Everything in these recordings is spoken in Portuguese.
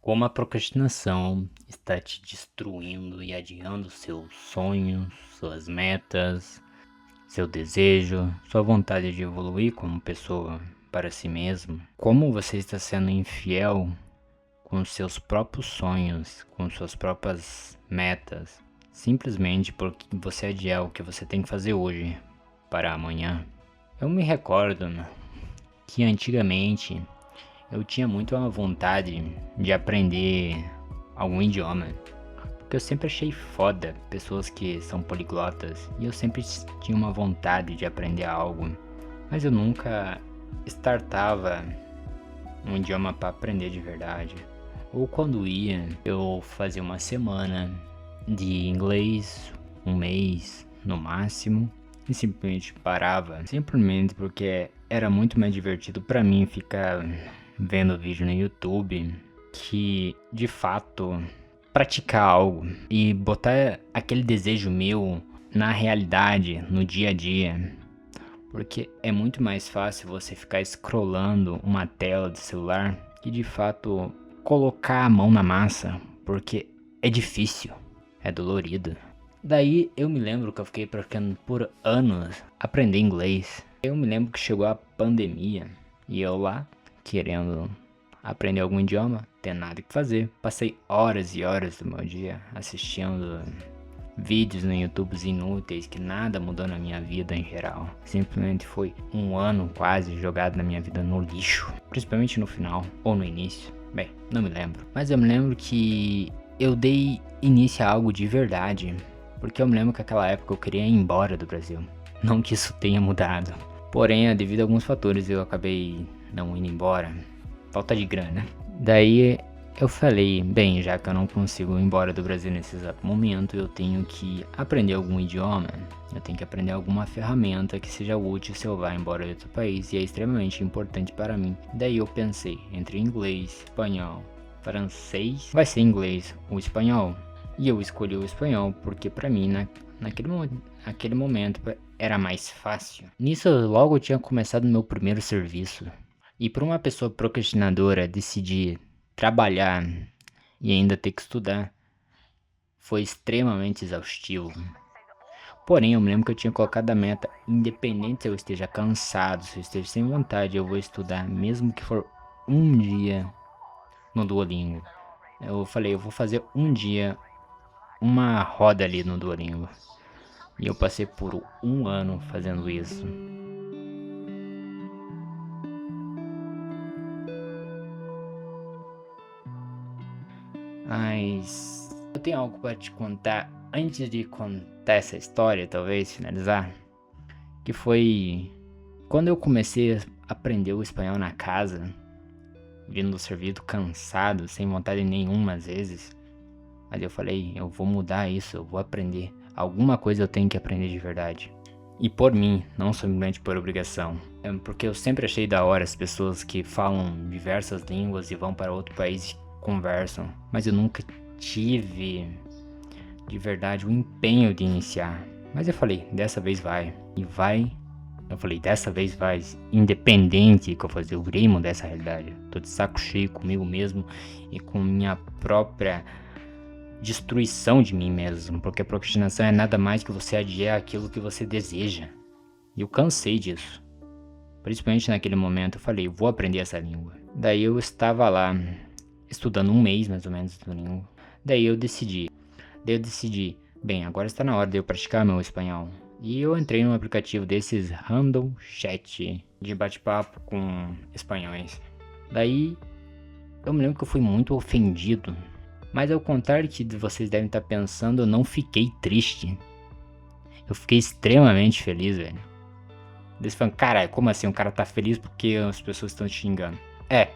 Como a procrastinação está te destruindo e adiando seus sonhos, suas metas, seu desejo, sua vontade de evoluir como pessoa para si mesmo. Como você está sendo infiel com seus próprios sonhos, com suas próprias metas, simplesmente porque você adiar o que você tem que fazer hoje para amanhã. Eu me recordo, né, que antigamente eu tinha muito uma vontade de aprender algum idioma, porque eu sempre achei foda pessoas que são poliglotas e eu sempre tinha uma vontade de aprender algo, mas eu nunca startava um idioma para aprender de verdade. Ou quando ia, eu fazia uma semana de inglês, um mês no máximo, e simplesmente parava, simplesmente porque era muito mais divertido para mim ficar vendo vídeo no YouTube que de fato praticar algo e botar aquele desejo meu na realidade, no dia a dia. Porque é muito mais fácil você ficar scrollando uma tela de celular que de fato colocar a mão na massa, porque é difícil, é dolorido. Daí eu me lembro que eu fiquei praticando por anos aprender inglês. Eu me lembro que chegou a pandemia e eu lá querendo aprender algum idioma, tem nada que fazer. Passei horas e horas do meu dia assistindo vídeos no YouTube inúteis que nada mudou na minha vida em geral. Simplesmente foi um ano quase jogado na minha vida no lixo, principalmente no final ou no início. Bem, não me lembro, mas eu me lembro que eu dei início a algo de verdade, porque eu me lembro que naquela época eu queria ir embora do Brasil. Não que isso tenha mudado, porém, devido a alguns fatores eu acabei não indo embora. Falta de grana. Daí eu falei, bem, já que eu não consigo ir embora do Brasil nesse exato momento, eu tenho que aprender algum idioma, eu tenho que aprender alguma ferramenta que seja útil se eu vá embora de outro país, e é extremamente importante para mim. Daí eu pensei, entre inglês, espanhol, francês, vai ser inglês ou espanhol. E eu escolhi o espanhol porque para mim, naquele momento, era mais fácil. Nisso logo eu tinha começado meu primeiro serviço. E para uma pessoa procrastinadora decidir trabalhar e ainda ter que estudar foi extremamente exaustivo. Porém, eu me lembro que eu tinha colocado a meta, independente se eu esteja cansado, se eu esteja sem vontade, eu vou estudar, mesmo que for um dia no Duolingo. Eu falei, eu vou fazer um dia uma roda ali no Duolingo. E eu passei por um ano fazendo isso. Mas eu tenho algo para te contar antes de contar essa história, talvez finalizar, que foi quando eu comecei a aprender o espanhol na casa, vindo do serviço cansado, sem vontade nenhuma às vezes. Mas eu falei, eu vou mudar isso, eu vou aprender. Alguma coisa eu tenho que aprender de verdade. E por mim, não simplesmente por obrigação. Porque eu sempre achei da hora as pessoas que falam diversas línguas e vão para outro país e conversam. Mas eu nunca tive de verdade o empenho de iniciar. Mas eu falei, dessa vez vai. E vai. Eu falei, dessa vez vai. Independente que eu fazer, eu virei mudar essa realidade. Tô de saco cheio comigo mesmo e com minha própria destruição de mim mesmo, porque a procrastinação é nada mais que você adiar aquilo que você deseja. E eu cansei disso. Principalmente naquele momento, eu falei, vou aprender essa língua. Daí eu estava lá, estudando um mês mais ou menos de língua. Daí eu decidi, bem, agora está na hora de eu praticar meu espanhol. E eu entrei num aplicativo desses Random Chat, de bate-papo com espanhóis. Daí eu me lembro que eu fui muito ofendido. Mas ao contrário que vocês devem estar pensando, eu não fiquei triste. Eu fiquei extremamente feliz, velho. Eles falam, caralho, como assim? O cara tá feliz porque as pessoas estão te xingando? É,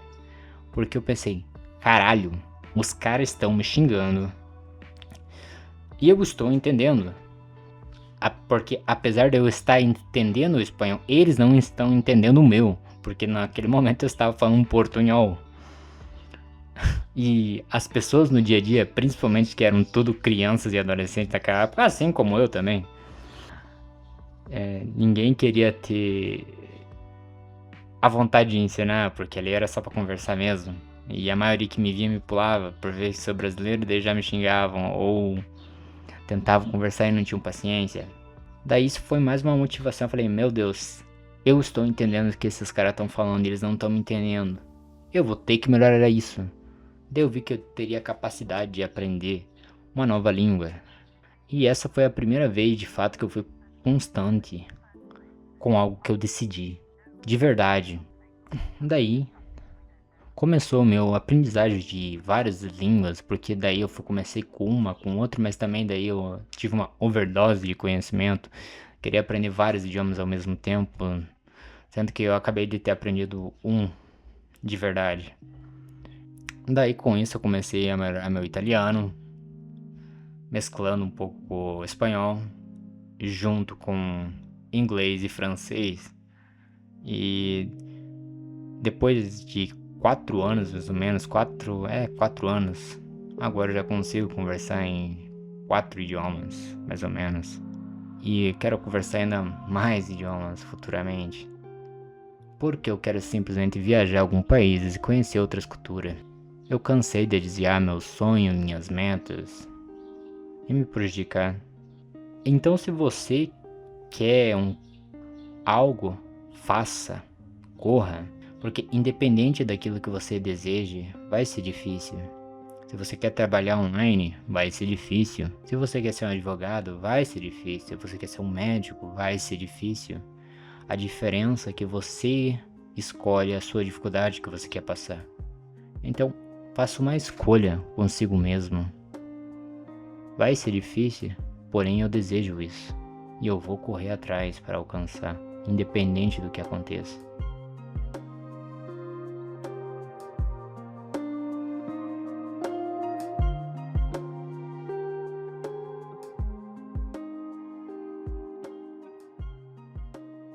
porque eu pensei, caralho, os caras estão me xingando. E eu estou entendendo. Porque apesar de eu estar entendendo o espanhol, eles não estão entendendo o meu. Porque naquele momento eu estava falando um portunhol. E as pessoas no dia a dia, principalmente que eram tudo crianças e adolescentes daquela época, assim como eu também, ninguém queria ter a vontade de ensinar, porque ali era só pra conversar mesmo. E a maioria que me via me pulava por ver que sou brasileiro, daí já me xingavam ou tentavam conversar e não tinham paciência. Daí isso foi mais uma motivação. Eu falei, meu Deus, eu estou entendendo o que esses caras estão falando, eles não estão me entendendo. Eu vou ter que melhorar isso. Daí eu vi que eu teria a capacidade de aprender uma nova língua. E essa foi a primeira vez, de fato, que eu fui constante com algo que eu decidi. De verdade. Daí começou o meu aprendizagem de várias línguas, porque daí eu comecei com uma, com outra, mas também daí eu tive uma overdose de conhecimento. Queria aprender vários idiomas ao mesmo tempo, sendo que eu acabei de ter aprendido um de verdade. Daí com isso eu comecei a melhorar meu italiano, mesclando um pouco o espanhol, junto com inglês e francês. E depois de 4 anos, mais ou menos, 4 anos, agora eu já consigo conversar em 4 idiomas, mais ou menos. E quero conversar ainda mais idiomas futuramente. Porque eu quero simplesmente viajar a alguns países e conhecer outras culturas. Eu cansei de desviar meus sonhos, minhas metas e me prejudicar. Então se você quer algo, faça, corra. Porque independente daquilo que você deseje, vai ser difícil. Se você quer trabalhar online, vai ser difícil. Se você quer ser um advogado, vai ser difícil. Se você quer ser um médico, vai ser difícil. A diferença é que você escolhe a sua dificuldade que você quer passar. Então, faça uma escolha consigo mesmo. Vai ser difícil, porém eu desejo isso. E eu vou correr atrás para alcançar, independente do que aconteça.